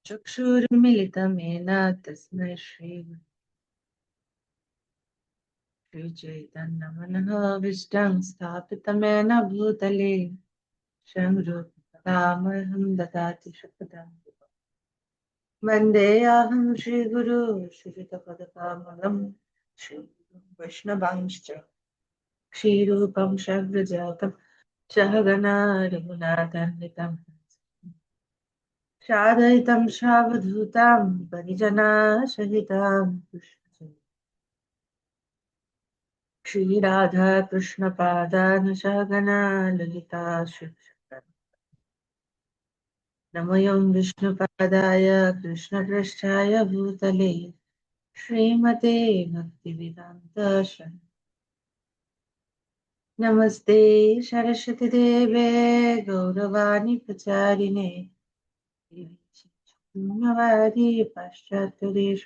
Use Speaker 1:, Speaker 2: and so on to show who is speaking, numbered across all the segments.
Speaker 1: चक्षुर्मिलितमेन तस्मै श्रीचैतन्यमनोभीष्टं स्थापितमेन भूतले संरूपतामहं ददाति शपथम् वन्देऽहं श्रीगुरु श्रीयुतपदकमलं वैष्णवांश्च श्रीरूपं शग्रजातं सहगणा रघुनाथान्वितं साधयितं सावधूतां परिजनासहितां श्रीराधा कृष्णपादान् सहगणा ललिता नमोऽयं विष्णुपादाय कृष्णपृष्ठाय भूतले श्रीमते भक्तिवेदान्त नमस्ते सरस्वती देवे गौरवाणी प्रचारिणे शून्यवादी पाश्चात्यदेश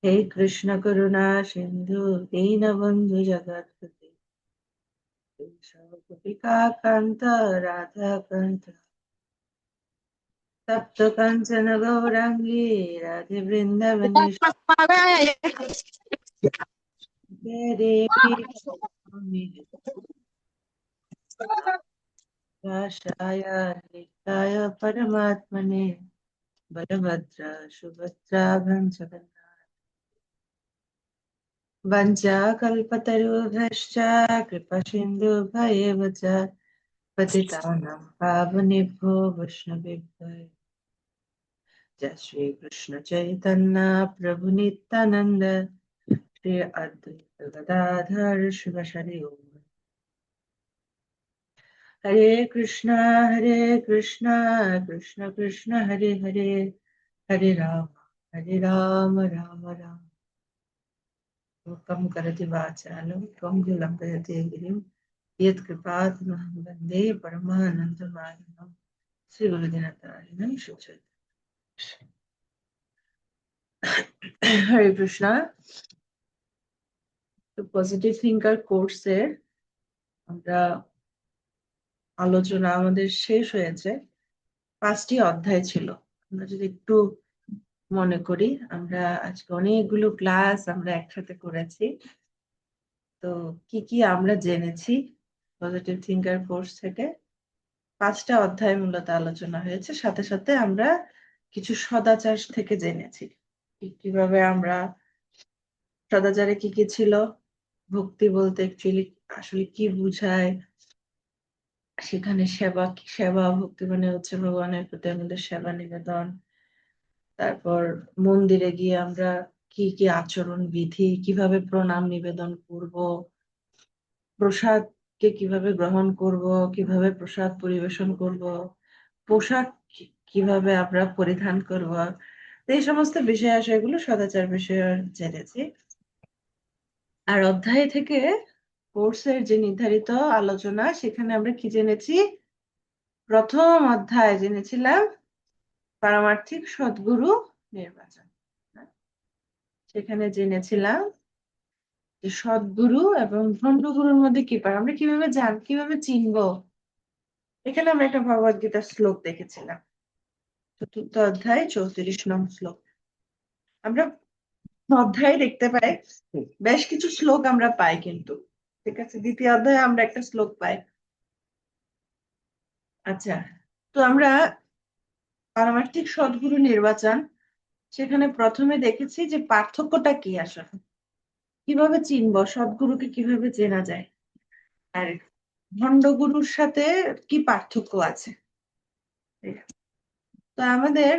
Speaker 1: हे कृष्ण करुणा सिंधु दीनबंधु जगत्पते गोपिका कांत राधा कांत तप्त कंचन गौरांगी राधे वृंदावनेश्वरी देवी राशाय नित्याय परमात्मने बलभद्र सुभद्रा जगन्नाथ वञ्चाकल्पतरुभ्यश्च कृपासिन्धुभ्येव च पतितानां पावनेभ्यो वैष्णवेभ्यो जय श्री कृष्ण चैतन्य प्रभु नित्यानंद श्री अद्वैत गदाधर शिवशरि हरे कृष्णा कृष्ण कृष्ण हरे हरे हरे राम राम राम कम करति वाचालं कम लंघयते गिरिं यत्कृपातमहं वन्दे परमानन्दमाधवं श्री गुरुदिनतारिणं शुचेत हरे कृष्णा तो पॉजिटिव थिंकर কোর্সের আমরা আলোচনা আমাদের শেষ হয়েছে 5টি অধ্যায় ছিল আমরা যদি একটু মনে করি আমরা আজকে অনেকগুলো ক্লাস আমরা একসাথে করেছি তো কি আমরা জেনেছি পজিটিভ থিঙ্কার কোর্স থেকে 5টা অধ্যায় মূলত আলোচনা হয়েছে সাথে সাথে আমরা কিছু সদাচার থেকে জেনেছি কিভাবে আমরা সদাচারে কি ছিল ভক্তি বলতে অ্যাকচুয়ালি আসলে কি বোঝায় সেখানে সেবা ভক্তি মানে হচ্ছে ভগবানের প্রতি আমাদের সেবা নিবেদন তারপর মন্দিরে গিয়ে আমরা কি আচরণ বিধি কিভাবে প্রণাম নিবেদন করব প্রসাদকে কিভাবে গ্রহণ করব কিভাবে প্রসাদ পরিবেশন করব পোশাক কিভাবে আমরা পরিধান করব এই সমস্ত বিষয়াশয়গুলো সদাচার বিষয়ে জেনেছি আর অধ্যায় থেকে কোর্সের যে নির্ধারিত আলোচনা সেখানে আমরা কি জেনেছি প্রথম অধ্যায় জেনেছিলাম পারমার্থিক সদ্গুরু নির্বাচন সেখানে জেনেছিলাম যে সদ্গুরু এবং ভণ্ড গুরুর মধ্যে কি পার আমরা কিভাবে চিনবো এখানে আমরা একটা ভগবদ গীতার শ্লোক দেখেছিলাম 4th অধ্যায় 34 নং শ্লোক আমরা অধ্যায় দেখতে পাই বেশ কিছু শ্লোক আমরা পাই কিন্তু ঠিক আছে দ্বিতীয় অধ্যায়ে আমরা একটা শ্লোক পাই আচ্ছা তো আমরা পারমার্থিক সদ্গুরু নির্বাচন সেখানে প্রথমে দেখেছি যে পার্থক্যটা কি আসলে কিভাবে চিনবো সদ্গুরুকে কিভাবে চেনা যায় আর ভণ্ড গুরুর সাথে কি পার্থক্য আছে তো আমাদের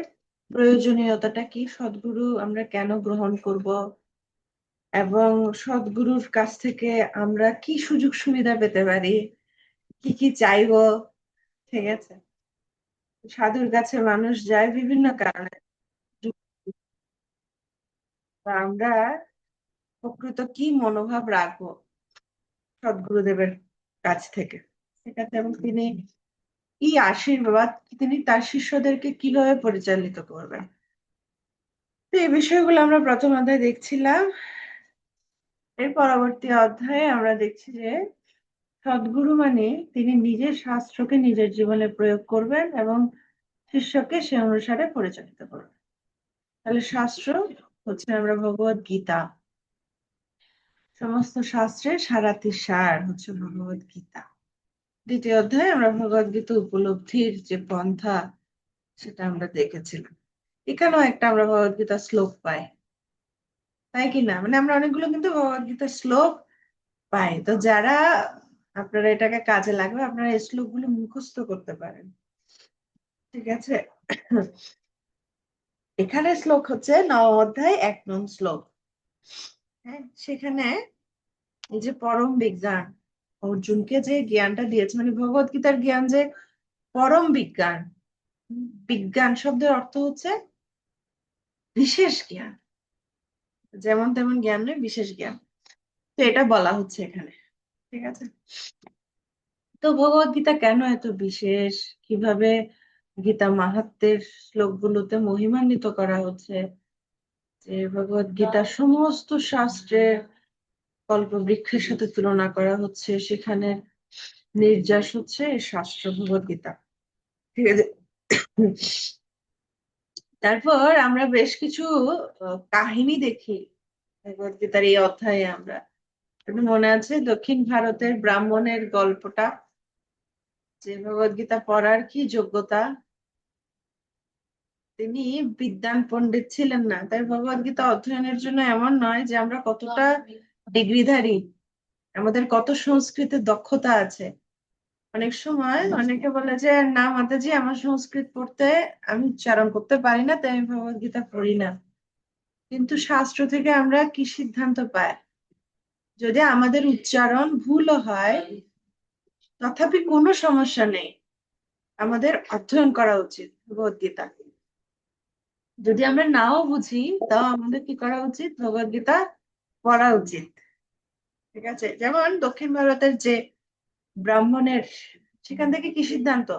Speaker 1: প্রয়োজনীয়তাটা কি সদ্গুরু আমরা কেন গ্রহণ করব এবং সদ্গুরুর কাছ থেকে আমরা কি সুযোগ সুবিধা পেতে পারি কি চাইবো ঠিক আছে সাধুর কাছে মানুষ যায় বিভিন্ন কারণে আমরা প্রকৃত কি মনোভাব রাখবো সদ্গুরুদেবের কাছ থেকে ঠিক আছে এবং তিনি কি আশীর্বাদ তিনি তার শিষ্যদেরকে কিভাবে পরিচালিত করবেন তো এই বিষয়গুলো আমরা প্রথম অধ্যায়ে দেখছিলাম এর পরবর্তী অধ্যায়ে আমরা দেখছি যে সদ্গুরু মানে তিনি নিজের শাস্ত্রকে নিজের জীবনে প্রয়োগ করবেন এবং শিষ্যকে সে অনুসারে পরিচালিত করবেন। তাহলে শাস্ত্র হচ্ছে আমরা ভগবত গীতা, সমস্ত শাস্ত্রের সারাতি সার হচ্ছে ভগবত গীতা। দ্বিতীয় অধ্যায়ে আমরা ভগবত গীতা উপলব্ধির যে পন্থা সেটা আমরা দেখেছিলাম। এখানেও একটা আমরা ভগবত গীতা শ্লোক পাই, তাই কি না? মানে আমরা অনেকগুলো কিন্তু ভগবত গীতার শ্লোক পাই। তো যারা আপনারা এটাকে কাজে লাগবে, আপনারা এই শ্লোকগুলো মুখস্থ করতে পারেন, ঠিক আছে? এখানে শ্লোক হচ্ছে নবম অধ্যায় 1 নং শ্লোক। হ্যাঁ, সেখানে এই যে পরম বিজ্ঞান অর্জুনকে যে জ্ঞানটা দিয়েছে, মানে ভগবত গীতার জ্ঞান যে পরম বিজ্ঞান। বিজ্ঞান শব্দের অর্থ হচ্ছে বিশেষ জ্ঞান, যেমন তেমন জ্ঞান নয়, বিশেষ জ্ঞান। তো এটা বলা হচ্ছে এখানে, ঠিক আছে? তো ভগবত গীতা কেন এত বিশেষ, কিভাবে গীতা মাহাত্ম্যের শ্লোকগুলোতে মহিমান্বিত করা হচ্ছে, যে ভগবত গীতার সমস্ত শাস্ত্রের কল্পবৃক্ষের সাথে তুলনা করা হচ্ছে, সেখানে নির্যাস হচ্ছে এই শাস্ত্র ভগবত গীতা, ঠিক আছে? তারপর আমরা বেশ কিছু কাহিনী দেখি ভগবত গীতার এই অধ্যায়ে। আমরা মনে আছে দক্ষিণ ভারতের ব্রাহ্মণের গল্পটা, যে ভগবত গীতা পড়ার কি যোগ্যতা, তিনি বিদ্বান পণ্ডিত ছিলেন না। তাই ভগবত গীতা অধ্যয়নের জন্য এমন নয় যে আমরা কতটা ডিগ্রিধারী, আমাদের কত সংস্কৃতের দক্ষতা আছে। অনেক সময় অনেকে বলে যে না মাতাজি, আমার সংস্কৃত পড়তে আমি উচ্চারণ করতে পারি না, তাই আমি ভগবত গীতা পড়ি না। কিন্তু শাস্ত্র থেকে আমরা কি সিদ্ধান্ত পাই? যদি আমাদের উচ্চারণ ভুলও হয়, তথাপি কোনো সমস্যা নেই, আমাদের অধ্যয়ন করা উচিত ভগবত গীতা। যদি আমরা নাও বুঝি, তাও আমাদের কি করা উচিত? ভগবত গীতা পড়া উচিত, ঠিক আছে? যেমন দক্ষিণ ভারতের যে ব্রাহ্মণের, সেখান থেকে কি সিদ্ধান্ত?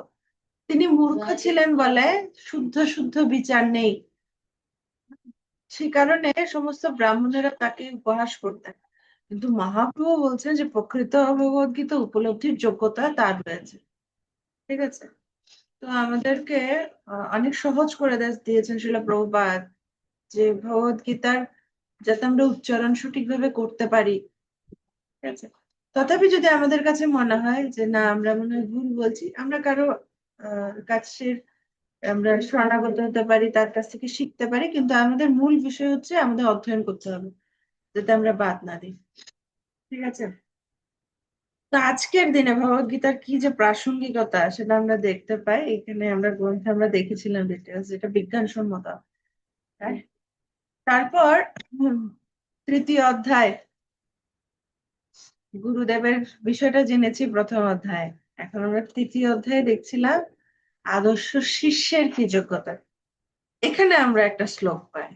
Speaker 1: তিনি মূর্খ ছিলেন বলে শুদ্ধ শুদ্ধ বিচার নেই, সে কারণে সমস্ত ব্রাহ্মণেরা তাকে উপহাস করতেন। কিন্তু মহাপ্রভু বলছেন যে প্রকৃত ভগবত গীতা উপলব্ধির যোগ্যতা তার রয়েছে, ঠিক আছে? তো আমাদেরকে অনেক সহজ করে দিয়েছেন শিলা প্রভুপাদ, যে ভগবত গীতার যাতে আমরা উচ্চারণ সঠিকভাবে করতে পারি, ঠিক আছে? তথাপি যদি আমাদের কাছে মনে হয় যে না, আমরা মনে হয় ভুল বলছি, আমরা কারো কাছের আমরা শরণাগত হতে পারি, তার কাছ থেকে শিখতে পারি, কিন্তু আমাদের মূল বিষয় হচ্ছে আমাদের অধ্যয়ন করতে হবে, যাতে আমরা বাদ না দিই, ঠিক আছে? তো আজকের দিনে ভগবত গীতার কি যে প্রাসঙ্গিকতা সেটা আমরা দেখতে পাই এখানে। আমরা গ্রন্থে আমরা দেখেছিলাম ডিটেলস, যেটা বিজ্ঞানসম্মত। হ্যাঁ? তারপর উম, তৃতীয় অধ্যায় গুরুদেবের বিষয়টা জেনেছি প্রথম অধ্যায়ে। এখন আমরা তৃতীয় অধ্যায়ে দেখছিলাম আদর্শ শিষ্যের কি যোগ্যতা। এখানে আমরা একটা শ্লোক পাই,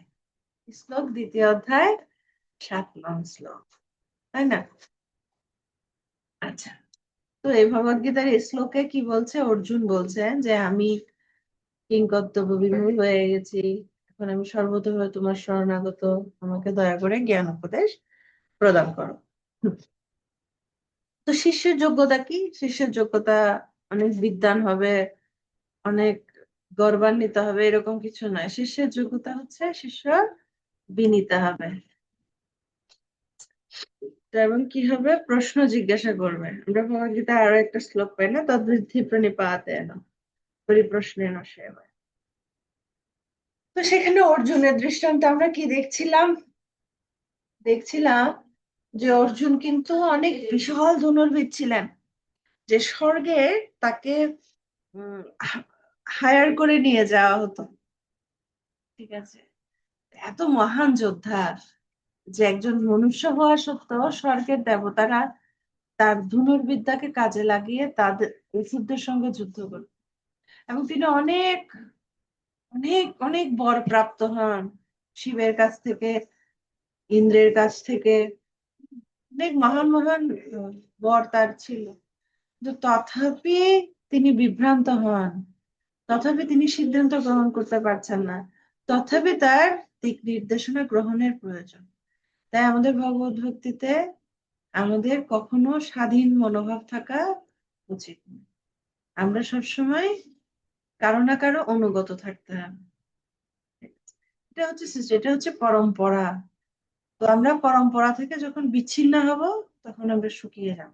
Speaker 1: শ্লোক দ্বিতীয় অধ্যায় 7 নং শ্লোক, তাই না? আচ্ছা, তো এই ভগবদ গীতার এই শ্লোকে কি বলছে? অর্জুন বলছেন যে আমি কিংকর্তব্য বিমূঢ় হয়ে গেছি, এখন আমি সর্বতভাবে তোমার শরণাগত, আমাকে দয়া করে জ্ঞান উপদেশ প্রদান করো। তো শিষ্যের যোগ্যতা কি? শিষ্যের যোগ্যতা অনেক বিদ্বান হবে, অনেক গর্বান্বিত হবে, এরকম কিছু নয়। শিষ্যের যোগ্যতা হচ্ছে শিষ্য বিনীত হবে, তো এবং কি হবে? প্রশ্ন জিজ্ঞাসা করবে। আমরা ভগবদ্গীতা আরো একটা শ্লোক পাই না, তদ্বৃদ্ধি প্রণিপাতেন পরিপ্রশ্নেন সেবায়। তো সেখানে অর্জুনের দৃষ্টান্ত আমরা কি দেখছিলাম? দেখছিলাম যে অর্জুন কিন্তু অনেক বিশাল ধনুর্বিদ ছিলেন, যে স্বর্গে তাকে হায়ার করে নিয়ে যাওয়া হতো, ঠিক আছে? এত মহান যোদ্ধা, যে একজন মনুষ্য হওয়া সত্ত্বেও স্বর্গের দেবতারা তার ধনুর্বিদ্যাকে কাজে লাগিয়ে তাদের অসুরদের সঙ্গে যুদ্ধ করত। এবং তিনি অনেক অনেক অনেক বর প্রাপ্ত হন শিবের কাছ থেকে, ইন্দ্রের কাছ থেকে, অনেক মহান মহান বর তার ছিল। কিন্তু তথাপি তিনি বিভ্রান্ত হন, তথাপি তিনি সিদ্ধান্ত গ্রহণ করতে পারছেন না, তথাপি তার দিক নির্দেশনা গ্রহণের প্রয়োজন। তাই আমাদের ভগবত ভক্তিতে আমাদের কখনো স্বাধীন মনোভাব থাকা উচিত না। আমরা সবসময় কারো না কারো অনুগত থাকতে হবে। এটা হচ্ছে পরম্পরা। তো আমরা পরম্পরা থেকে যখন বিচ্ছিন্ন হব, তখন আমরা শুকিয়ে যাব।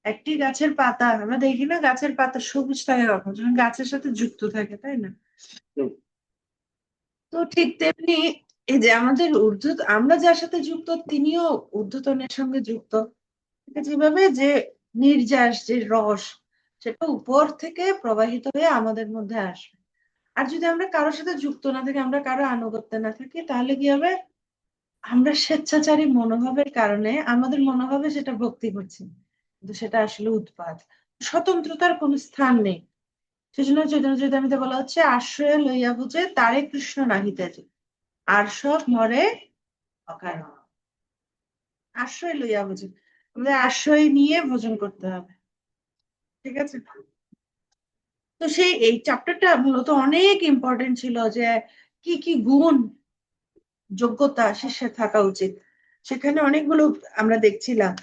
Speaker 1: একটি গাছের পাতা আমরা দেখি না, গাছের পাতা সবুজ থাকে কখন, যখন গাছের সাথে যুক্ত থাকে, তাই না? তো তো ঠিক তেমনি এই যে আমাদের আমরা যার সাথে যুক্ত, তিনিও ঊর্ধ্বতনের সঙ্গে যুক্ত। ঠিক আছে? যেভাবে যে নির্যাস, যে রস, সেটা উপর থেকে প্রবাহিত হয়ে আমাদের মধ্যে আসবে। আর যদি আমরা কারোর সাথে যুক্ত না থাকি, আমরা কারো আনুগত্যে না থাকি, তাহলে কি হবে? আমরা স্বেচ্ছাচারী মনোভাবের কারণে আমাদের মনোভাবে সেটা ভক্তি করছি, কিন্তু সেটা আসলে উৎপাত। স্বতন্ত্রতার কোনো স্থান নেই। সেজন্য চৈতন্য চৈতামৃতে বলা হচ্ছে, আশ্রয় লইয়া বুঝে তারে কৃষ্ণ নাহিতে যে, আর সব মরে অকারণ। আশ্রয় লইয়া বুঝে, আমাদের আশ্রয় নিয়ে ভোজন করতে হবে। ঠিক আছে? তো এই চ্যাপ্টারটা মূলত অনেক ইম্পর্টেন্ট ছিল, যে কি কি গুণ, যোগ্যতা শিষ্যের থাকা উচিত। সেখানে অনেকগুলো আমরা দেখছিলাম,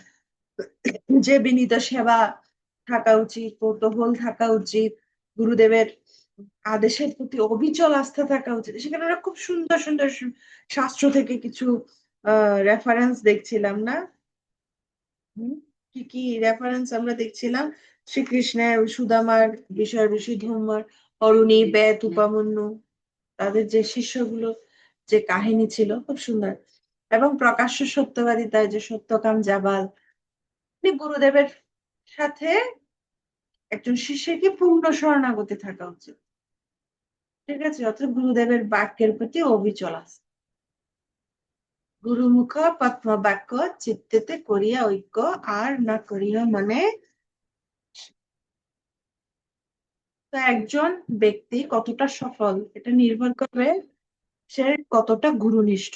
Speaker 1: যে বিনীত সেবা থাকা উচিত, কৌতূহল থাকা উচিত, গুরুদেবের আদেশের প্রতি অবিচল আস্থা থাকা উচিত। সেখানে আমরা খুব সুন্দর সুন্দর শাস্ত্র থেকে কিছু রেফারেন্স দেখছিলাম না? হুম, কি কি রেফারেন্স আমরা দেখছিলাম? শ্রীকৃষ্ণের, সুদামার, বিষয় ধূমার, অরুণী, বেদ, উপমন্যু, তাদের যে শিষ্যগুলো, যে কাহিনী ছিল খুব সুন্দর। এবং প্রকাশ্য সত্যবাদিতা, যে সত্যকাম জাবাল, উনি গুরুদেবের সাথে একজন শিষ্যের কি পূর্ণ শরণাগতি থাকা উচিত। ঠিক আছে? অর্থাৎ গুরুদেবের বাক্যের প্রতি অবিচল আছে। গুরুমুখ পদ্ম বাক্য চিত্তেতে করিয়া ঐক্য, আর না করিয়া মানে। তো একজন ব্যক্তি কতটা সফল, এটা নির্ভর করবে সে কতটা গুরুনিষ্ঠ,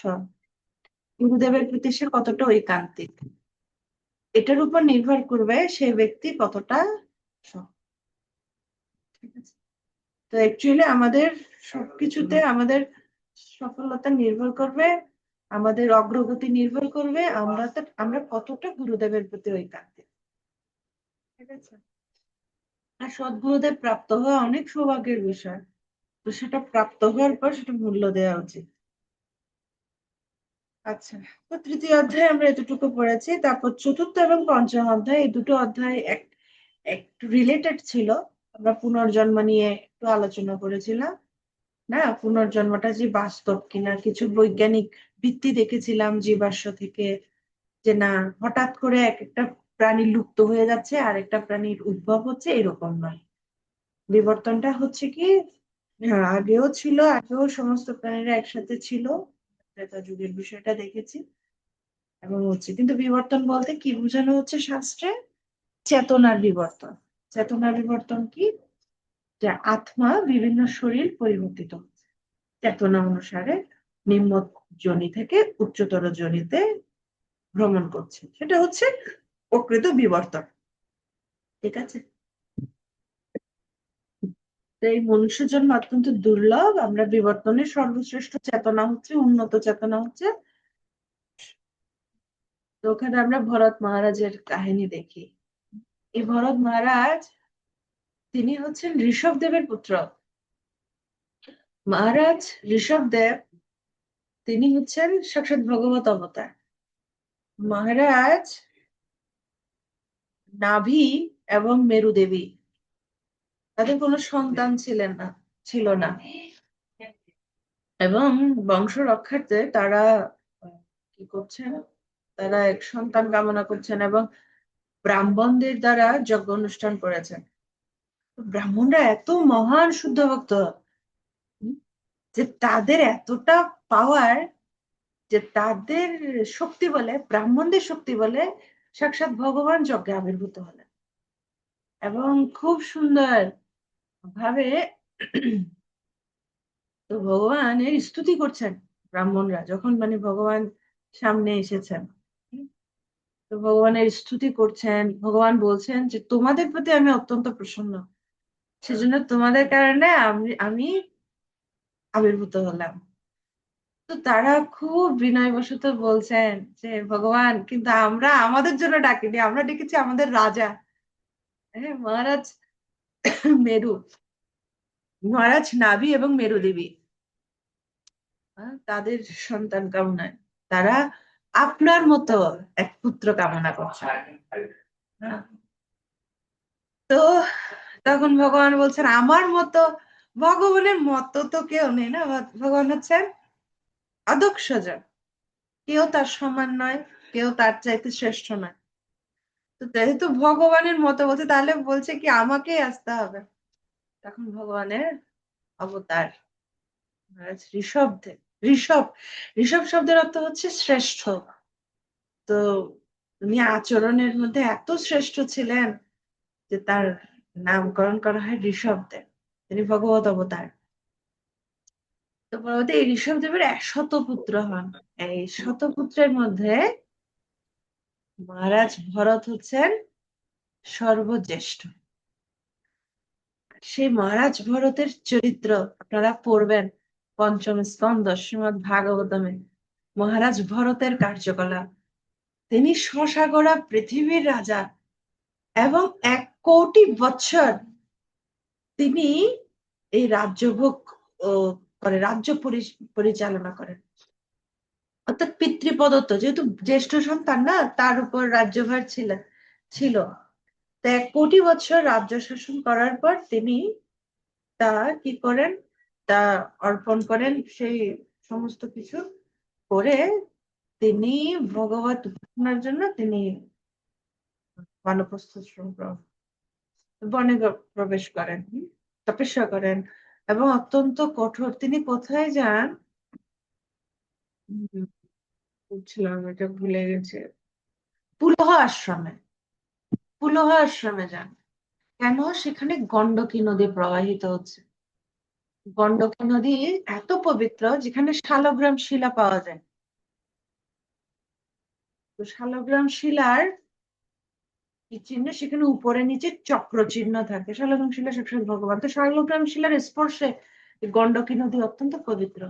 Speaker 1: গুরুদেবের প্রতি সে কতটা ঐকান্তিক। এটার উপর নির্ভর করবে সে ব্যক্তি কতটা সফল। ঠিক আছে? তো অ্যাকচুয়ালি আমাদের সবকিছুতে আমাদের সফলতা নির্ভর করবে, আমাদের অগ্রগতি নির্ভর করবে আমরা কতটা গুরুদেবের প্রতি ঐকান্তিক। ঠিক আছে? আর সদ্গুরুদেব প্রাপ্ত হওয়া অনেক সৌভাগ্যের বিষয়। তো সেটা প্রাপ্ত হওয়ার পর সেটা মূল্য দেওয়া উচিত। আচ্ছা, তো তৃতীয় অধ্যায়ে আমরা এতটুকু পড়েছি। তারপর চতুর্থ এবং পঞ্চম অধ্যায়, এই দুটো অধ্যায় একটু রিলেটেড ছিল। আমরা পুনর্জন্ম নিয়ে একটু আলোচনা করেছিলাম। না, পুনর্জন্মটা যে বাস্তব কিনা, কিছু বৈজ্ঞানিক ভিত্তি দেখেছিলাম জীবাশ্ম থেকে, যে না হঠাৎ করে এক একটা প্রাণী লুপ্ত হয়ে যাচ্ছে আর একটা প্রাণীর উদ্ভব হচ্ছে, এরকম নয়। বিবর্তনটা হচ্ছে কি, হ্যাঁ আগেও ছিল, আগেও সমস্ত প্রাণীরা একসাথে ছিল, ত্রেতা যুগের বিষয়টা দেখেছি। এবং হচ্ছে কিন্তু বিবর্তন বলতে কি বোঝানো হচ্ছে শাস্ত্রে? চেতনার বিবর্তন। চেতনার বিবর্তন কি? যে আত্মা বিভিন্ন শরীর পরিবর্তিত হচ্ছে চেতনা অনুসারে, নিম্ন যোনি থেকে উচ্চতর যোনিতে ভ্রমণ করছে, সেটা হচ্ছে প্রকৃত বিবর্তন। ঠিক আছে? তো এই মনুষ্য জন্ম অত্যন্ত দুর্লভ। আমরা বিবর্তনের সর্বশ্রেষ্ঠ চেতনা হচ্ছে, উন্নত চেতনা হচ্ছে। তো ওখানে আমরা ভরত মহারাজের কাহিনী দেখি। এই ভরত মহারাজ, তিনি হচ্ছেন ঋষভ দেবের পুত্র। মহারাজ ঋষভ দেব, তিনি হচ্ছেন সাক্ষাৎ ভগবত অবতার। মহারাজ নাভি এবং মেরু দেবী, তাদের কোনো সন্তান ছিল না। এবং বংশ রক্ষার্থে তারা কি করছেন? তারা এক সন্তান কামনা করছেন এবং ব্রাহ্মণদের দ্বারা যজ্ঞ অনুষ্ঠান করেছেন। ব্রাহ্মণরা এত মহান শুদ্ধ ভক্ত, যে তাদের এতটা পাওয়ার, যে তাদের শক্তি বলে, ব্রাহ্মণদের শক্তি বলে সাক্ষাৎ ভগবান যজ্ঞে আবির্ভূত হলেন। এবং খুব সুন্দর ভাবে তো ভগবানের স্তুতি করছেন ব্রাহ্মণরা, যখন মানে ভগবান সামনে এসেছেন। তো ভগবানের স্তুতি করছেন, ভগবান বলছেন যে তোমাদের প্রতি আমি অত্যন্ত প্রসন্ন, সেজন্য তোমাদের কারণে আমি আবির্ভূত হলাম। তো তারা খুব বিনয়বশত বলছেন যে ভগবান, কিন্তু আমরা আমাদের জন্য ডাকিনি, আমরা ডেকেছি আমাদের রাজা, হ্যাঁ, মহারাজ মেরু, মহারাজ নাভি এবং মেরু দেবী, তাদের সন্তান কামনায় তারা আপনার মতো এক পুত্র কামনা করছে। হ্যাঁ, তো তখন ভগবান বলছেন আমার মতো, ভগবানের মতো তো কেউ নেই না, ভগবান হচ্ছেন অদক্ষজন, কেউ তার সমান নয়, কেউ তার চাইতে শ্রেষ্ঠ নয়। তো যেহেতু ভগবানের মতো বলছে, তাহলে বলছে কি আমাকেই আসতে হবে। তখন ভগবানের অবতার মহারাজ ঋষভ, ঋষভ, ঋষভ শব্দের অর্থ হচ্ছে শ্রেষ্ঠ। তো উনি আচরণের মধ্যে এত শ্রেষ্ঠ ছিলেন যে তার নামকরণ করা হয় ঋষভদেব। তিনি ভগবত অবতার। তো পরবর্তী এই ঋষভদেবের 100 পুত্র হন। এই 100 পুত্রের মধ্যে মহারাজ ভরত হচ্ছেন সর্বজ্যেষ্ঠ। সেই মহারাজ ভরতের চরিত্র আপনারা পড়বেন পঞ্চম স্কন্ধ শ্রীমদ্ ভাগবতমে। মহারাজ ভরতের কার্যকলাপ, তিনি শশাগড়া পৃথিবীর রাজা এবং 1 কোটি বছর তিনি এই রাজ্যভোগ ও করে, রাজ্য পরিচালনা করেন। অর্থাৎ পিতৃপ্রদত্ত, যেহেতু জ্যেষ্ঠ সন্তান না, তার উপর রাজ্যভার ছিল। তো 1 কোটি বছর রাজ্য শাসন করার পর তিনি তা কি করেন, তা অর্পণ করেন, সেই সমস্ত কিছু করে তিনি ভগবত উপাসনার জন্য তিনি বানপ্রস্থ বনে প্রবেশ করেন, তপস্যা করেন এবং অত্যন্ত কঠোর। তিনি কোথায় যান, বুঝছিলাম এটা ভুলে গেছে, পুলহ আশ্রমে, পুলহ আশ্রমে যান। কেন? সেখানে গণ্ডকী নদী প্রবাহিত হচ্ছে। গণ্ডকী নদী এত পবিত্র, যেখানে শালগ্রাম শিলা পাওয়া যায়। তো শালগ্রাম শিলার কি চিহ্ন, সেখানে উপরে নিচে চক্র চিহ্ন থাকে। শালগ্রাম শিলা সাক্ষাৎ ভগবান। তো শালগ্রাম শিলার স্পর্শে এই গণ্ডকী নদী অত্যন্ত পবিত্র।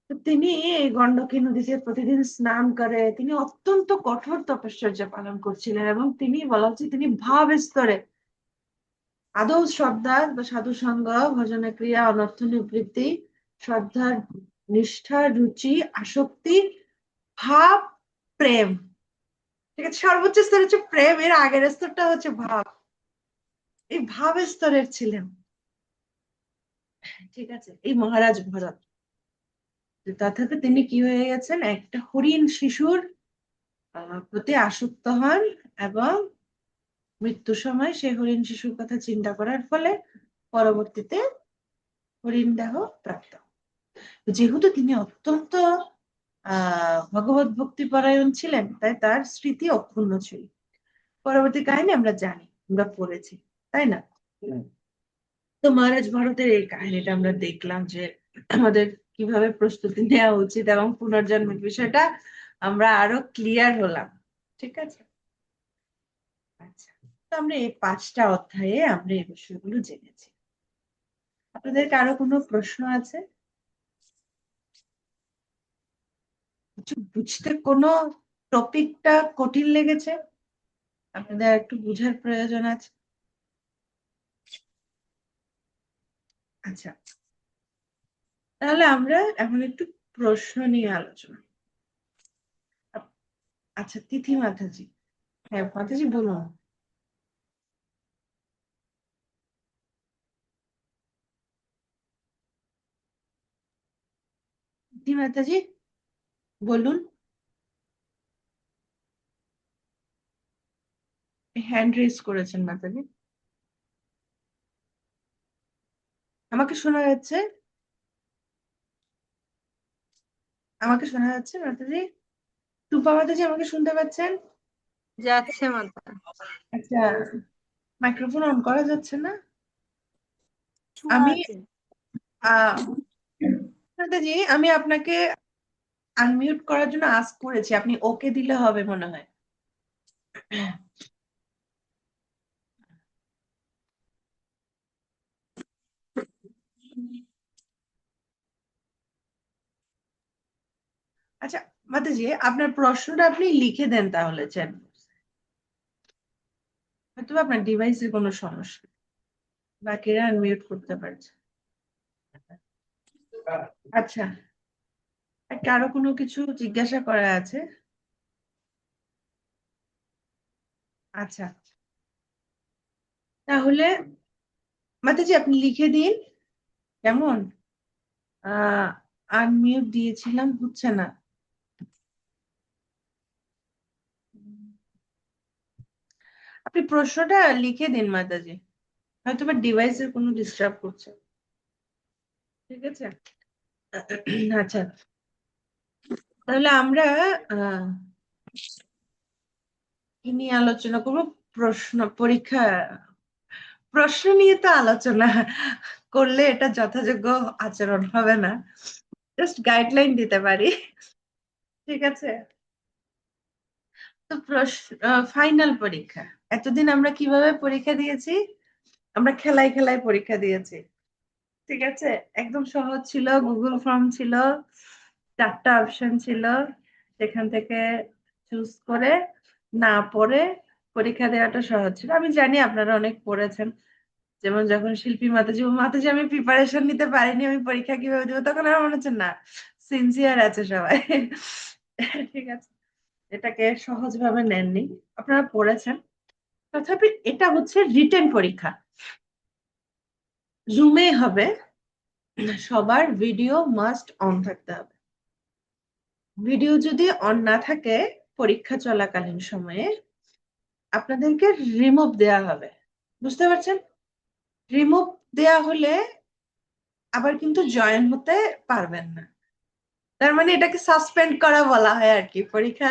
Speaker 1: তো তিনি এই গণ্ডকী নদীতে প্রতিদিন স্নান করে তিনি অত্যন্ত কঠোর তপশ্চর্যা পালন করছিলেন, এবং তিনি বলা হচ্ছে তিনি ভাব স্তরে আদৌ শ্রদ্ধা বা সাধু সঙ্গ, ভজনে ক্রিয়া, অনর্থ নিবৃত্তি, শ্রদ্ধা, নিষ্ঠা, রুচি, আসক্তি, ভাব, প্রেম, ঠিক আছে, সর্বোচ্চ স্তর হচ্ছে প্রেম, এর আগের স্তরটা হচ্ছে ভাব। এই ভাব স্তরের ছিলেন, ঠিক আছে, এই মহারাজ ভরত। তথাপি তিনি কি হয়ে গেছেন, একটা হরিণ শিশুর প্রতি আসক্ত হন, এবং মৃত্যুর সময় সেই হরিণ শিশুর কথা চিন্তা করার ফলে পরবর্তীতে হরিণ দেহ প্রাপ্ত। যেহেতু তিনি অত্যন্ত ভগবত ভক্তি পরায়ণ ছিলেন, তাই তার স্মৃতি অক্ষুণ্ণ ছিল। পরবর্তী কাহিনী আমরা জানি, আমরা পড়েছি, তাই না? তো মহারাজ ভরতের এই কাহিনীটা আমরা দেখলাম যে আমাদের কিভাবে প্রস্তুতি নেওয়া উচিত, এবং পুনর্জন্মের বিষয়টা আমরা আরো ক্লিয়ার হলাম। ঠিক আছে, আচ্ছা। তো আমরা এই 5টা অধ্যায়ে আমরা এই বিষয়গুলো জেনেছি। আপনাদের কারো কোনো প্রশ্ন আছে? কিছু বুঝতে কোনো টপিকটা কঠিন লেগেছে, আপনাদের একটু বুঝার প্রয়োজন আছে? আচ্ছা, তাহলে আমরা এখন একটু প্রশ্ন নিয়ে আলোচনা। আচ্ছা, তিথি মাতাজি, হ্যাঁ মাতাজি বলুন। তিথি মাতাজি বলুন। হ্যান্ড রেজ করেছেন মাতাজি, আমাকে শোনা যাচ্ছে, আমাকে শোনা যাচ্ছে মাতাজি। টুপা মাতাজি আমাকে শুনতে পাচ্ছেন?
Speaker 2: যাচ্ছে মাথা।
Speaker 1: আচ্ছা, মাইক্রোফোন অন করা যাচ্ছে না।
Speaker 2: শোনা
Speaker 1: আমি
Speaker 2: যাচ্ছে।
Speaker 1: আহ মাতাজি, আমি আপনাকে আনমিউট করার জন্য আস্ক করেছি, আপনি ওকে দিলে হবে মনে হয়। মাতাজি আপনার প্রশ্নটা আপনি লিখে দেন তাহলে চ্যাট হয়তো আপনার ডিভাইসের কোনো সমস্যা, বাকিরা আনমিউট করতে পারছে। আচ্ছা, আর কারো কোনো কিছু জিজ্ঞাসা করা আছে? আচ্ছা, তাহলে মাতাজি আপনি লিখে দিন। কেমন? আনমিউট দিয়েছিলাম, হচ্ছে না। আপনি প্রশ্নটা লিখে দিন মাতাজি, হয়তো বা ডিভাইসের কোনো ডিস্টার্ব করছে। ঠিক আছে। আচ্ছা, তাহলে আমরা আহ কি নিয়ে আলোচনা করবো? পরীক্ষা প্রশ্ন নিয়ে তো আলোচনা করলে এটা যথাযোগ্য আচরণ হবে না, জাস্ট গাইডলাইন দিতে পারি। ঠিক আছে। তো ফাইনাল পরীক্ষা, এতদিন আমরা কিভাবে পরীক্ষা দিয়েছি? আমরা খেলায় খেলায় পরীক্ষা দিয়েছি। ঠিক আছে, একদম সহজ ছিল, গুগল ফর্ম ছিল, 4টা অপশন ছিল, সেখান থেকে চুজ করে না পড়ে পরীক্ষা দেওয়াটা সহজ ছিল। আমি জানি আপনারা অনেক পড়েছেন, যেমন যখন শিল্পী মাতাজি মাতাজি আমি প্রিপারেশন নিতে পারিনি, আমি পরীক্ষা কিভাবে দেবো, তখন আমার মনে হচ্ছে না সিনসিয়ার আছে সবাই। ঠিক আছে, এটাকে সহজ ভাবে নেননি, আপনারা পড়েছেন। তথাপি এটা হচ্ছে রিটেন পরীক্ষা, জুমে হবে, সবার ভিডিও মাস্ট অন থাকতে হবে। ভিডিও যদি অন না থাকে পরীক্ষা চলাকালীন সময়ে আপনাদেরকে রিমুভ দেয়া হবে, বুঝতে পারছেন? রিমুভ দেয়া হলে আবার কিন্তু জয়েন হতে পারবেন না। তার মানে এটাকে সাসপেন্ড করা বলা হয় আর কি, পরীক্ষা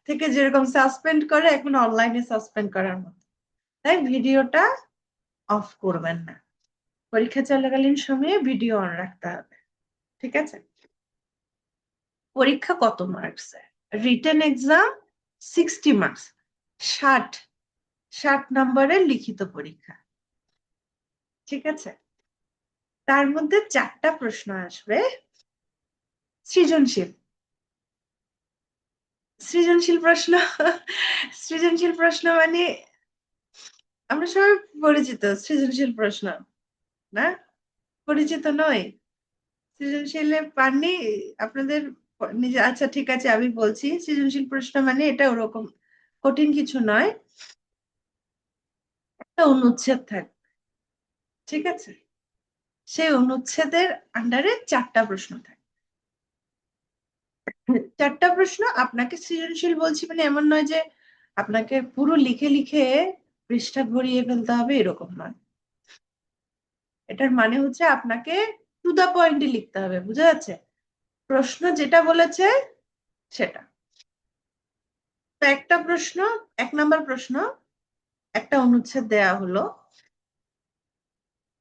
Speaker 1: থেকে যেরকম সাসপেন্ড করে এখন অনলাইনে সাসপেন্ড করার মতো। তাই ভিডিওটা অফ করবেন না, পরীক্ষা চলাকালীন সময়ে ভিডিও অন রাখতে হবে। ঠিক আছে। পরীক্ষা কত মার্কস? রিটেন এক্সাম 60 মার্কস, 60 নম্বরের লিখিত পরীক্ষা। ঠিক আছে, তার মধ্যে 4টা প্রশ্ন আসবে সৃজনশীল। সৃজনশীল প্রশ্ন সৃজনশীল প্রশ্ন মানে আমরা সবাই পরিচিত সৃজনশীল প্রশ্ন, না? পরিচিত নয়? সৃজনশীলে পাননি আপনাদের নিজে? আচ্ছা ঠিক আছে, আমি বলছি সৃজনশীল প্রশ্ন মানে এটা ওরকম কঠিন কিছু নয়, একটা অনুচ্ছেদ থাকবে। ঠিক আছে, সেই অনুচ্ছেদের আন্ডারে 4টা প্রশ্ন থাকে। 4টা প্রশ্ন আপনাকে সৃজনশীল বলছি মানে এমন নয় যে আপনাকে পুরো লিখে লিখে পৃষ্ঠা ভরিয়ে ফেলতে হবে, এরকম নয়। এটার মানে হচ্ছে আপনাকে টু দা পয়েন্টে লিখতে হবে, বুঝা যাচ্ছে? প্রশ্ন যেটা বলেছে সেটা। তো একটা প্রশ্ন, 1 নম্বর প্রশ্ন, একটা অনুচ্ছেদ দেয়া হলো,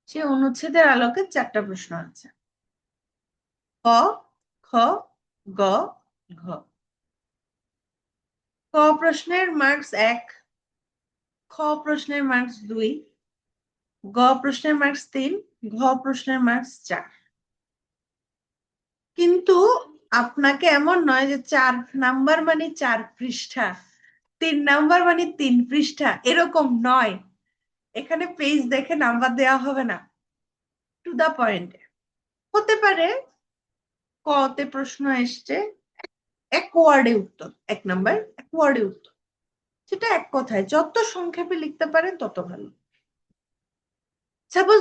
Speaker 1: সেই অনুচ্ছেদের আলোকে 4টা প্রশ্ন আছে, ক, খ, গ, ঘ। ক প্রশ্নের মার্কস 1, খ প্রশ্নের মার্কস 2, গ প্রশ্নের মার্কস 3, ঘ প্রশ্নের মার্কস 4। কিন্তু আপনাকে এমন নয় যে 4 নাম্বার মানে 4 পৃষ্ঠা, 3 নাম্বার মানে 3 পৃষ্ঠা, এরকম নয়। এখানে পেজ দেখে নাম্বার দেওয়া হবে না, টু দা পয়েন্ট। হতে পারে ক তে প্রশ্ন এসছে, 1 ওয়ার্ডে উত্তর, 1 নাম্বার 1 ওয়ার্ডে উত্তর, সেটা এক কথায় যত সংক্ষেপে লিখতে পারেন তত ভালো। সাপোজ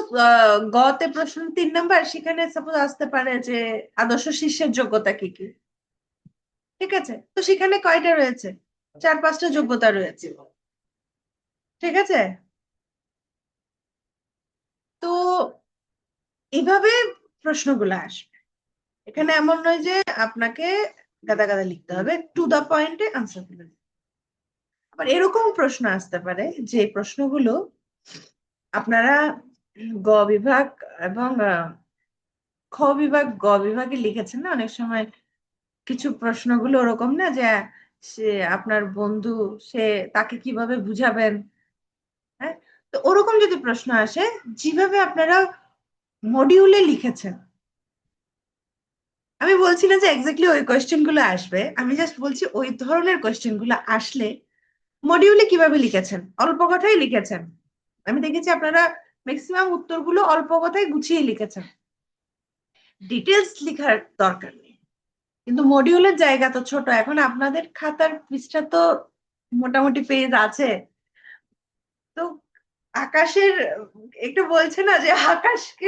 Speaker 1: গ তে প্রশ্ন 3 নাম্বার, সেখানে সাপোজ আসতে পারে যে আদর্শ শিষ্যের যোগ্যতা কি কি। ঠিক আছে, তো সেখানে কয়টা রয়েছে? 4-5টা যোগ্যতা রয়েছে। ঠিক আছে, তো এইভাবে প্রশ্নগুলো আসবে। এখানে এমন নয় যে আপনাকে গাদা গাদা লিখতে হবে, টু দা পয়েন্টে আনসার করবে। আবার এরকম প্রশ্ন আসতে পারে যে প্রশ্নগুলো আপনারা গ বিভাগ এবং খ বিভাগ, গ বিভাগে লিখেছেন না অনেক সময়, কিছু প্রশ্নগুলো ওরকম না যে সে আপনার বন্ধু, সে তাকে কিভাবে বুঝাবেন। হ্যাঁ, তো ওরকম যদি প্রশ্ন আসে, যেভাবে আপনারা মডিউলে লিখেছেন আমি বলছি না যে এক্স্যাক্টলি ওই কোয়েশ্চেন গুলো আসবে, আমি জাস্ট বলছি ওই ধরনের কোয়েশ্চেন গুলো আসলে মডিউলে কিভাবে লিখেছেন, অল্প কথাই লিখেছেন। আমি দেখেছি আপনারা ম্যাক্সিমাম উত্তরগুলো অল্প কথায় গুছিয়ে লিখেছেন, ডিটেলস লিখার দরকার নেই। কিন্তু মডিউলের জায়গা তো ছোট, এখন আপনাদের খাতার পৃষ্ঠা তো মোটামুটি পেজ আছে। তো আকাশের একটু বলছে না যে আকাশকে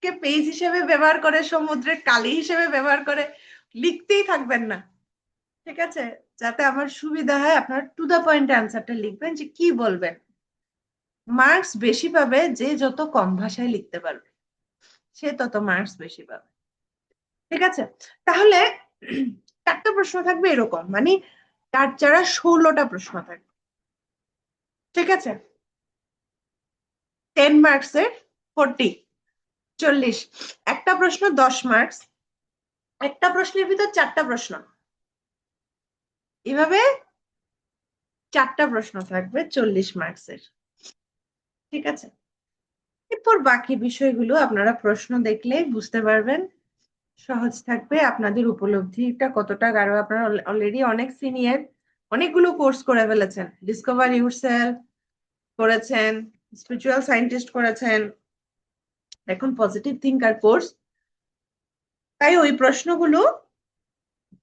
Speaker 1: কে পেজ হিসেবে ব্যবহার করে, সমুদ্রের কালি হিসেবে ব্যবহার করে লিখতেই থাকবেন না, ঠিক আছে? যাতে আমার সুবিধা হয়, আপনার টু দা পয়েন্ট অ্যান্সারটা লিখবেন, যে কি বলবেন। মার্কস বেশি পাবে যে যত কম ভাষায় লিখতে পারবে, সে তত মার্কস বেশি পাবে, ঠিক আছে? তাহলে চারটা প্রশ্ন থাকবে এরকম, মানে 4 4 16টা প্রশ্ন থাকবে, ঠিক আছে? 10 মার্কসের 40 একটা প্রশ্ন 10 মার্কস, একটা প্রশ্নের ভিতর 4টা প্রশ্ন, এভাবে 4টা প্রশ্ন থাকবে 40 মার্কসের, ঠিক আছে? এরপর বাকি বিষয়গুলো আপনারা প্রশ্ন দেখলেই বুঝতে পারবেন, সহজ থাকবে। আপনাদের উপলব্ধিটা কতটা গাঢ়, আপনারা অলরেডি অনেক সিনিয়র, অনেকগুলো কোর্স করে ফেলেছেন, ডিসকভার ইউরসেলফ করেছেন, স্পিরিচুয়াল সায়েন্টিস্ট করেছেন, এখন পজিটিভ থিঙ্কার কোর্স। তাই ওই প্রশ্নগুলো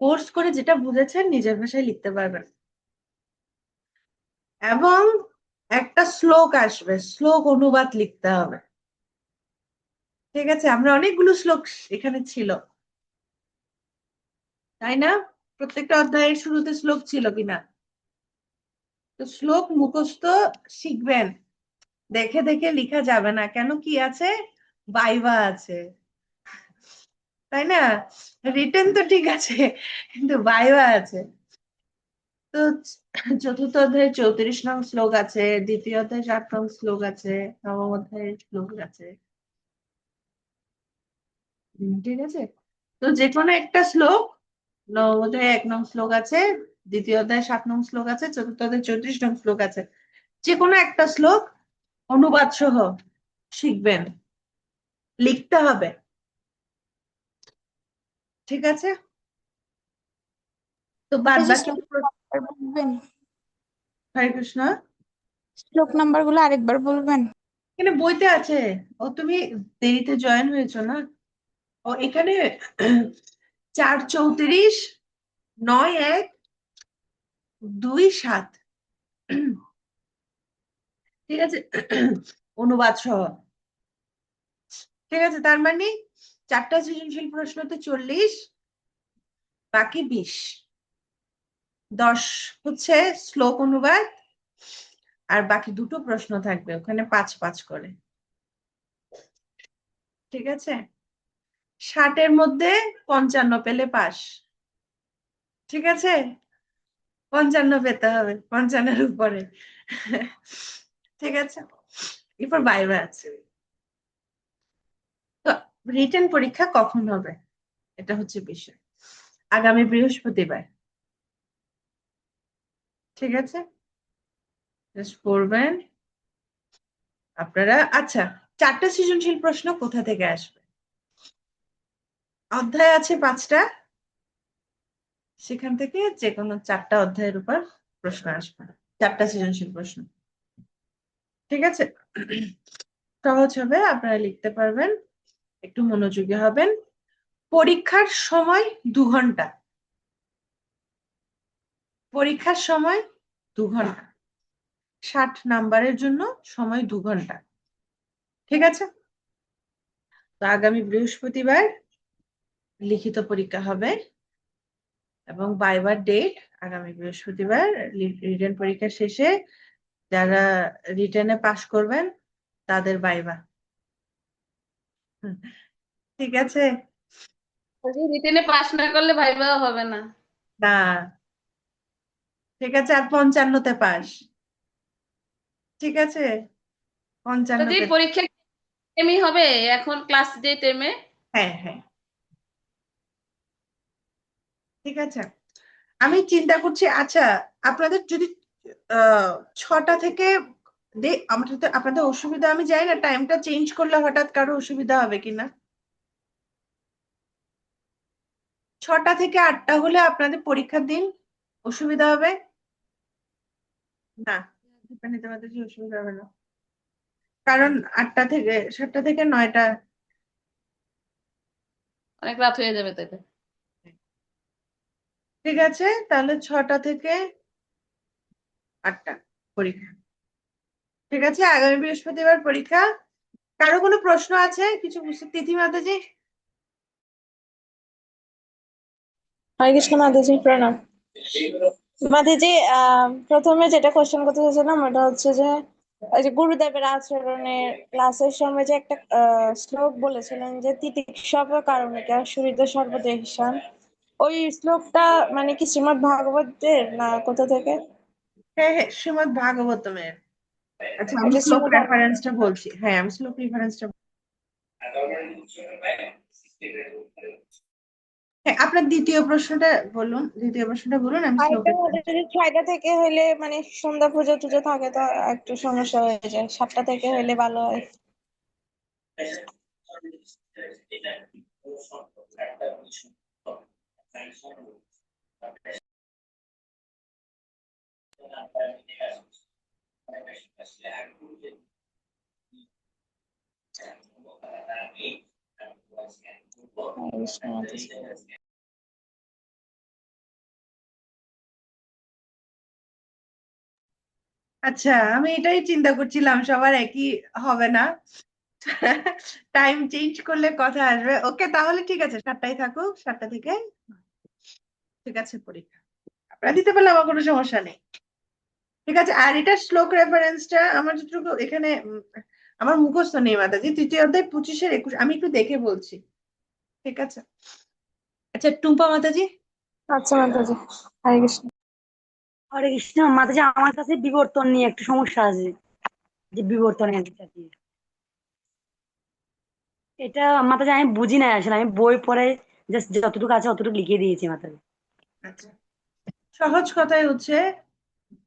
Speaker 1: কোর্স করে যেটা বুঝেছেন নিজের ভাষায় লিখতে পারবেন। এবং একটা শ্লোক আসবে, শ্লোক অনুবাদ লিখতে হবে, ঠিক আছে? আমরা অনেকগুলো শ্লোক এখানে ছিল, তাই না? প্রত্যেকটা অধ্যায়ের শুরুতে শ্লোক ছিল কিনা? তো শ্লোক মুখস্থ শিখবেন, দেখে দেখে লিখা যাবে না, কেন কি আছে, ভাইভা আছে, তাই না? রিটেন তো ঠিক আছে, কিন্তু ভাইভা আছে। তো চতুর্থ অধ্যায়ে 34 নং শ্লোক আছে, দ্বিতীয় অধ্যায়ে 7 নং শ্লোক আছে, নবম অধ্যায়ে শ্লোক আছে, ঠিক আছে? তো যে কোনো একটা শ্লোক, নবম অধ্যায়ে 1 নং শ্লোক আছে, দ্বিতীয় অধ্যায়ে 7 নং শ্লোক আছে, চতুর্থ অধ্যায়ে 34 নং শ্লোক আছে, যে কোনো একটা শ্লোক অনুবাদ সহ শিখবেন, লিখতে হবে, ঠিক আছে? তো বাদ
Speaker 2: মাতাজি
Speaker 1: বাকি
Speaker 2: শ্লোক নাম্বার বলবেন?
Speaker 1: হরে কৃষ্ণ।
Speaker 2: শ্লোক নাম্বার গুলো আরেকবার বলবেন?
Speaker 1: এখানে বইতে আছে, ও তুমি দেরিতে জয়েন হয়েছো না, ও এখানে 4 34 9 1 2 7, ঠিক আছে? অনুবাদ সহ, ঠিক আছে? তার মানে 4টা সৃজনশীল প্রশ্নতে 40, বাকি 20, 10 হচ্ছে শ্লোক অনুবাদ, আর বাকি দুটো প্রশ্ন থাকবে ওখানে 5 5 করে, ঠিক আছে? 60-এর মধ্যে 55 পেলে পাস, ঠিক আছে? 55 পেতে হবে, 55-এর উপরে, ঠিক আছে? এরপর বাইরে আছে। তো রিটেন পরীক্ষা কখন হবে, এটা হচ্ছে বিষয়, আগামী বৃহস্পতিবার, ঠিক আছে? জাস্ট পড়বেন আপনারা। আচ্ছা, 4টা সৃজনশীল প্রশ্ন কোথা থেকে আসবে? অধ্যায় আছে 5টা, সেখান থেকে যে কোনো 4টা অধ্যায়ের উপর প্রশ্ন আসবে, 4টা সৃজনশীল প্রশ্ন, ঠিক আছে? সহজ হবে, আপনারা লিখতে পারবেন, একটু মনোযোগী হবেন। পরীক্ষার সময় 2 ঘন্টা, পরীক্ষার সময় 2 ঘন্টা, 60 নাম্বারের জন্য সময় 2 ঘন্টা, ঠিক আছে? তো আগামী বৃহস্পতিবার লিখিত পরীক্ষা হবে, এবং ভাইবার ডেট আগামী বৃহস্পতিবার। রিটেন পরীক্ষা শেষে যারা রিটেনে পাশ করবেন তাদের ভাইবা, ঠিক আছে?
Speaker 3: বলছি রিটেনে পাস না করলে ভাইবা হবে না।
Speaker 1: না, ঠিক আছে? আর 55-তে পাস, ঠিক আছে? 55
Speaker 3: যদি
Speaker 1: পেতে,
Speaker 3: পরীক্ষা টেমই হবে এখন ক্লাস যে টেমে।
Speaker 1: হ্যাঁ হ্যাঁ, ঠিক আছে। আমি চিন্তা করছি, আচ্ছা আপনাদের যদি 6টা থেকে আমাদের আপনাদের অসুবিধা, আমি জানি না টাইমটা চেঞ্জ করলে হঠাৎ কারো অসুবিধা হবে কিনা। 6টা থেকে 8টা হলে আপনাদের পরীক্ষার দিন অসুবিধা হবে না? দীপান্বিতা মাতাজি অসুবিধা হবে না, কারণ 8টা থেকে 7টা থেকে 9টা।
Speaker 3: অনেক রাত হয়ে যাবে তাইলে।
Speaker 1: ঠিক আছে, তাহলে 6টা থেকে 8টা পরীক্ষা। ঠিক আছে, আগামী বৃহস্পতিবার পরীক্ষা। কারো কোনো প্রশ্ন আছে কিছু বুঝতে? তিথি মাতাজি।
Speaker 2: হরে কৃষ্ণ মাতাজি, প্রণাম। মাতাজি, প্রথমে যেটা কোশ্চেন করতে চাইছিলাম ওটা হচ্ছে যে ওই যে গুরুদেবের আচরণের ক্লাসের সময় যে একটা শ্লোক বলেছিলেন যে তিতিক্ষব কারণিকা সুহৃদ সর্বদেশান, ওই শ্লোকটা মানে কি শ্রীমদ্ ভাগবতের না কোথা থেকে?
Speaker 1: হ্যাঁ হ্যাঁ, শ্রীমদ্ ভাগবতমের। আচ্ছা, আমি
Speaker 2: এটা
Speaker 1: শ্লোক
Speaker 2: শ্রীমদ্
Speaker 1: রেফারেন্সটা বলছি। হ্যাঁ, আমি শ্লোক রেফারেন্সটা। হ্যাঁ, আপনার দ্বিতীয় প্রশ্নটা বলুন, আমি শ্লোক
Speaker 2: আরেকটা হচ্ছে
Speaker 1: রেফারেন্স।
Speaker 2: যে 6টা থেকে হইলে মানে সন্ধ্যা পুজো টুজো থাকে তো একটু সমস্যা হয়ে যায়, 7টা থেকে হইলে ভালো হয়। হরে কৃষ্ণ মাতাজি।
Speaker 1: আচ্ছা, আমি এটাই চিন্তা করছিলাম, সবার একই হবে না। টাইম চেঞ্জ করলে কথা আসবে। ওকে, তাহলে ঠিক আছে, 7টায় থাকুক, 7টা থেকে। ঠিক আছে, পরীক্ষা আপনারা দিতে পারলে আমার কোনো সমস্যা নেই। ঠিক আছে, আর এটা শ্লোক রেফারেন্সটা আমার যতটুকু এখানে আমার মুখস্থ নেই মাতাজি। তৃতীয় অধ্যায় 25-21, আমি একটু দেখে বলছি। ঠিক আছে। আচ্ছা, টুম্পা মাতাজি।
Speaker 2: আচ্ছা মাতাজি, হরে কৃষ্ণ।
Speaker 4: হরে কৃষ্ণ মাতাজি, আমার কাছে বিবর্তন নিয়ে একটু সমস্যা আছে, যে বিবর্তনের এটা কি? এটা মাতাজি আমি বুঝি না আসলে, আমি বই পড়ে জাস্ট যতটুকু আছে অতটুকু লিখে দিয়েছি মাতাজি।
Speaker 1: আচ্ছা, সহজ কথায় হচ্ছে,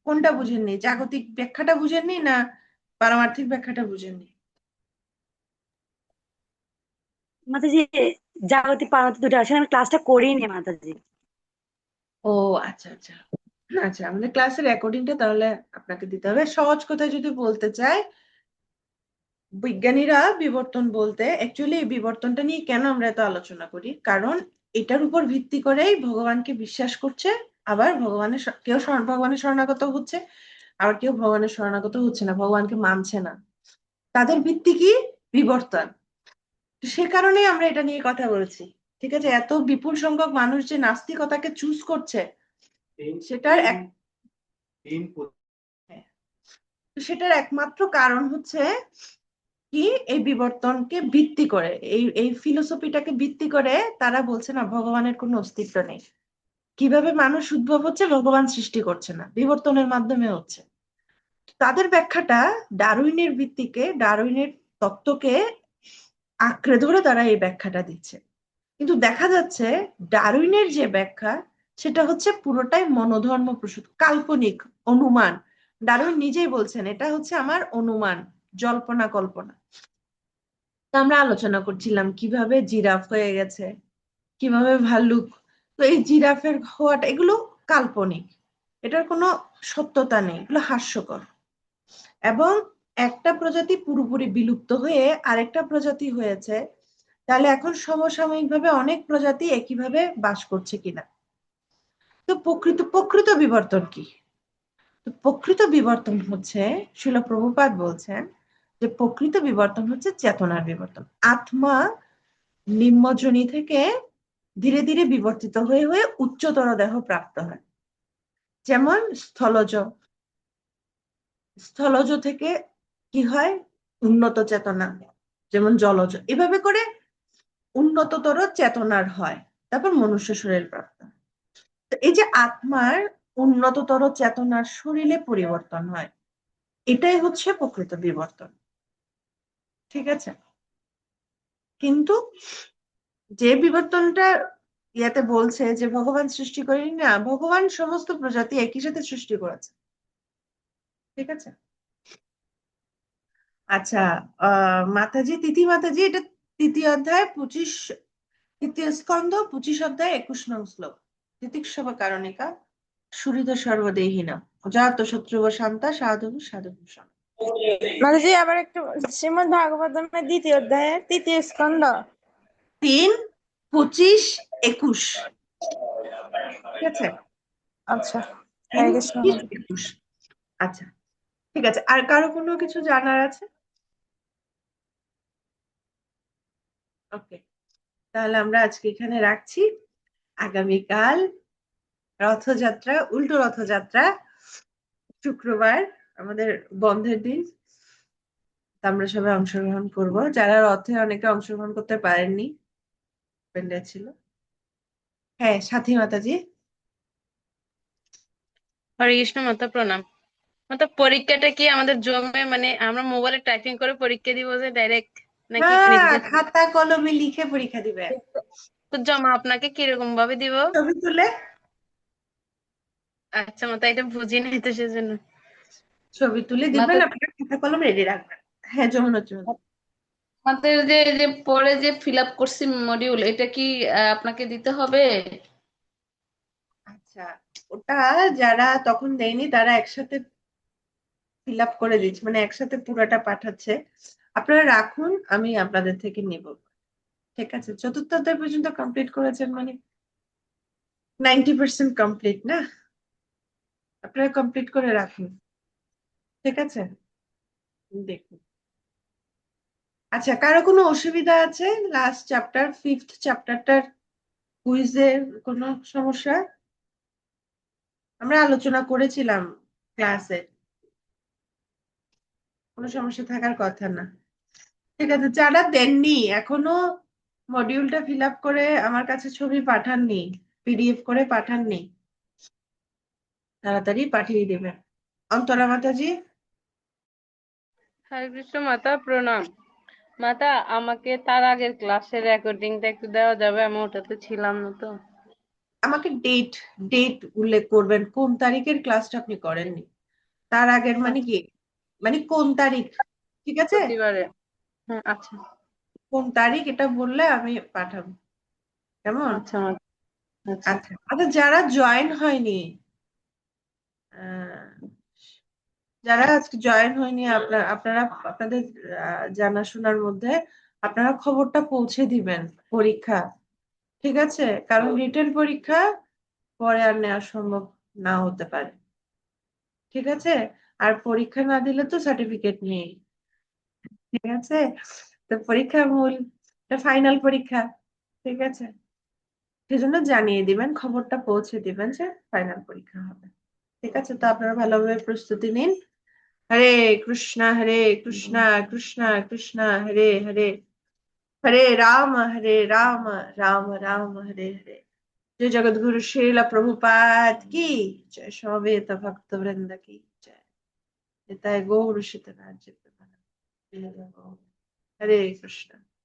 Speaker 1: কোনটা বুঝেননি? জাগতিক ব্যাখ্যাটা বুঝেননি না পারমার্থিক ব্যাখ্যাটা বুঝেননি?
Speaker 4: মাতাজি, জাগতিক পারমার্থিক দুটো আসলে আমি ক্লাসটা করিনি মাতাজি।
Speaker 1: ও আচ্ছা আচ্ছা। আচ্ছা, আমাদের ক্লাসের রেকর্ডিংটা তাহলে আপনাকে দিতে হবে। সহজ কথায় যদি বলতে চাই, বিজ্ঞানীরা বিবর্তন বলতে অ্যাকচুয়ালি এই বিবর্তনটা নিয়ে কেন আমরা এত আলোচনা করি, কারণ এটার উপর ভিত্তি করেই ভগবানকে বিশ্বাস করছে, আবার কেউ ভগবানের শরণাগত হচ্ছে, আবার কেউ ভগবানের শরণাগত হচ্ছে না, ভগবানকে মানছে না। তাদের ভিত্তি কি? বিবর্তন। তো সে কারণেই আমরা এটা নিয়ে কথা বলছি। ঠিক আছে, এত বিপুল সংখ্যক মানুষ যে নাস্তিকতাকে চুজ করছে, সেটার এক হ্যাঁ, তো সেটার একমাত্র কারণ হচ্ছে কি, এই বিবর্তনকে ভিত্তি করে, এই ফিলোসফিটাকে ভিত্তি করে তারা বলছে না ভগবানের কোনো অস্তিত্ব নেই। কিভাবে মানুষ উদ্ভব হচ্ছে? ভগবান সৃষ্টি করছে না, বিবর্তনের মাধ্যমে হচ্ছে। তাদের ব্যাখ্যাটা ডারউইনের ভিত্তিকে, ডারউইনের তত্ত্বকে আঁকড়ে ধরে তারা এই ব্যাখ্যাটা দিচ্ছে। কিন্তু দেখা যাচ্ছে ডারউইনের যে ব্যাখ্যা, সেটা হচ্ছে পুরোটাই মনোধর্ম প্রসূত, কাল্পনিক, অনুমান। ডারউইন নিজেই বলছেন এটা হচ্ছে আমার অনুমান, জল্পনা কল্পনা। তো আমরা আলোচনা করছিলাম কিভাবে জিরাফ হয়ে গেছে, কিভাবে ভাল্লুক। তো এই জিরাফের হওয়াটা, এগুলো কাল্পনিক, এটার কোনো সত্যতা নেই, এগুলো হাস্যকর। এবং একটা প্রজাতি পুরোপুরি বিলুপ্ত হয়ে আরেকটা প্রজাতি হয়েছে, তাহলে এখন সমসাময়িকভাবে অনেক প্রজাতি একইভাবে বাস করছে কিনা। তো প্রকৃত প্রকৃত বিবর্তন কি? তো প্রকৃত বিবর্তন হচ্ছে, শিল প্রভুপাদ বলছেন যে প্রকৃত বিবর্তন হচ্ছে চেতনার বিবর্তন। আত্মা নিম্নজনী থেকে ধীরে ধীরে বিবর্তিত হয়ে হয়ে উচ্চতর দেহ প্রাপ্ত হয়। যেমন স্থলজ, স্থলজ থেকে কি হয়? উন্নত চেতনা। যেমন জলজ, এভাবে করে উন্নততর চেতনার হয়, তারপর মনুষ্য শরীর প্রাপ্ত হয়। তো এই যে আত্মার উন্নততর চেতনার শরীরে পরিবর্তন হয়, এটাই হচ্ছে প্রকৃত বিবর্তন। ঠিক আছে, কিন্তু যে বিবর্তনটা ইয়াতে বলছে যে ভগবান সৃষ্টি করেনি, না, ভগবান সমস্ত প্রজাতি একই সাথে সৃষ্টি করেছে। ঠিক আছে। আচ্ছা, মাতাজি, তিথি মাতাজি, এটা তৃতীয় অধ্যায় তৃতীয় স্কন্ধ 25 অধ্যায় 21 নং শ্লোক। তিতিক্ষব কারণিকা সুহৃদ সর্বদেহিনা জাত শত্রুব শান্তা সাধু সাধু ভূষণ।
Speaker 2: মাতাজি আবার একটু, শ্রীমদ্ ভাগবতমের দ্বিতীয় অধ্যায়ের তৃতীয় স্কন্ধ।
Speaker 1: 3, 25, 21। ঠিক আছে,
Speaker 2: আচ্ছা,
Speaker 1: 3,
Speaker 2: হরে কৃষ্ণ
Speaker 1: 25,
Speaker 2: মাতাজি।
Speaker 1: 21। আচ্ছা, ঠিক আছে। আর কারো কোনো কিছু জানার আছে? ওকে, তাহলে আমরা আজকে এখানে রাখছি। আগামীকাল রথযাত্রা, উল্টো রথযাত্রা, শুক্রবার আমাদের বন্ধের দিন। তা আমরা সবাই অংশগ্রহণ করব। যারা রথে অনেকে অংশগ্রহণ করতে পারেননি, পেন্ডা ছিল। হ্যাঁ, সাথী মাতাজি।
Speaker 3: হরে কৃষ্ণ মাতা প্রণাম। মাতা পরীক্ষাটা কি আমাদের জমে মানে আমরা মোবাইলে টাইপিং করে পরীক্ষা দিব যে ডাইরেক্ট, নাকি
Speaker 1: হ্যাঁ,
Speaker 3: নিজেদের
Speaker 1: খাতা কলমে লিখে পরীক্ষা দিবে।
Speaker 3: তো জমা আপনাকে কিরকম ভাবে দিব?
Speaker 1: ছবি তুলে,
Speaker 3: আচ্ছা মাতা, এটা বুঝি নাই তো সেজন্য।
Speaker 1: ছবি তুলে দিবেন,
Speaker 3: মাতা
Speaker 1: আপনার খাতা কলম রেডি রাখবেন। হ্যাঁ, যমুনা চৌধুরী।
Speaker 3: আমাদের যে যে পরে যে ফিল আপ করছি মডিউল, এটা কি আপনাকে দিতে হবে?
Speaker 1: আচ্ছা, ওটা যারা তখন দেয়নি তারা একসাথে ফিল আপ করে দিচ্ছে, মানে একসাথে পুরোটা পাঠাচ্ছে। আপনারা রাখুন, আমি আপনাদের থেকে নেব। ঠিক আছে, চতুর্থ অধ্যায় পর্যন্ত কমপ্লিট করেছেন মানে 90% কমপ্লিট না? আপনারা কমপ্লিট করে রাখুন। ঠিক আছে, দেখুন। আচ্ছা, কারো কোনো অসুবিধা আছে? লাস্ট চ্যাপ্টার, 5th চ্যাপ্টারটার কুইজের কোনো সমস্যা? আমরা আলোচনা করেছিলাম ক্লাসে, কোনো সমস্যা থাকার কথা না। ঠিক আছে, যারা দেননি এখনো মডিউলটা ফিল আপ করে আমার কাছে ছবি পাঠাননি, পিডিএফ করে পাঠাননি, তাড়াতাড়ি পাঠিয়ে দেবেন। অন্তরা মাতাজি।
Speaker 3: হরে কৃষ্ণ মাতা প্রণাম। মাতা, আমাকে তার আগের ক্লাসের রেকর্ডিংটা একটু দেওয়া যাবে? আমি ওটাতে ছিলাম না তো।
Speaker 1: আমাকে ডেট ডেট উল্লেখ করবেন, কোন তারিখের ক্লাসটা আপনি করেননি। তার আগের মানে কি, মানে কোন তারিখ? ঠিক আছে,
Speaker 3: প্রতিবারে। হ্যাঁ, আচ্ছা
Speaker 1: কোন তারিখ এটা বললে আমি পাঠাবো। কেমন?
Speaker 3: আচ্ছা মাতা, আচ্ছা।
Speaker 1: আচ্ছা আচ্ছা, যারা জয়েন হয়নি, আহ, যারা আজকে জয়েন হয়নি, আপনারা আপনাদের জানাশোনার মধ্যে আপনারা খবরটা পৌঁছে দিবেন পরীক্ষা। ঠিক আছে, কারণ রিটেন পরীক্ষা পরে আর নেওয়া সম্ভব না হতে পারে। ঠিক আছে, আর পরীক্ষা না দিলে তো সার্টিফিকেট নেই। ঠিক আছে, তো পরীক্ষা মূল, ফাইনাল পরীক্ষা। ঠিক আছে, সেজন্য জানিয়ে দিবেন, খবরটা পৌঁছে দিবেন যে ফাইনাল পরীক্ষা হবে। ঠিক আছে, তো আপনারা ভালোভাবে প্রস্তুতি নিন। হরে কৃষ্ণ কৃষ্ণ কৃষ্ণ হরে হরে, হরে রাম রাম রাম হরে হরে। जय जगद्गुरु श्रील प्रभुपाद की जय, समवेत भक्त वृंद की जय। निताय गौर शितनाथ। हरे कृष्ण।